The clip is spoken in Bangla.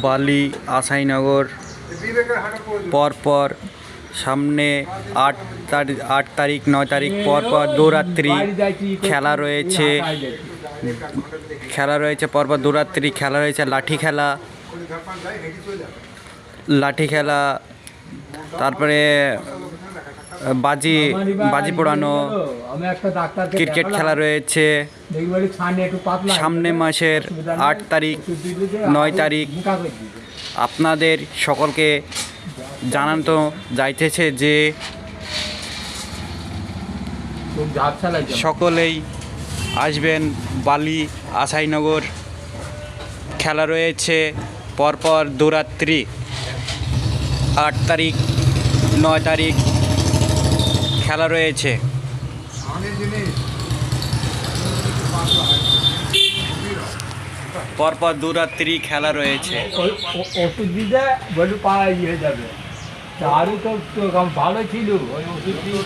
বালি আসাইনগর পরপর সামনে 8 তারিখ 9 তারিখ পরপর দৌরাত্রি খেলা রয়েছে। পরপর দৌরাত্রি খেলা রয়েছে, লাঠি খেলা, তারপরে বাজি পোড়ানো, ক্রিকেট খেলা রয়েছে। সামনে মাসের 8 তারিখ 9 তারিখ আপনাদের সকলকে জানানো যাইতেছে যে সকলেই আসবেন। বালি আসাইনগর খেলা রয়েছে, পরপর দৌরাত্রি 8 তারিখ 9 তারিখ খেলা রয়েছে। পরপর দৌরাত্রি খেলা রয়েছে। ওষুধ দিতে বলু পাড়া হয়ে যাবে। আরও তো ভালো ছিল ওই ওষুধ দিয়ে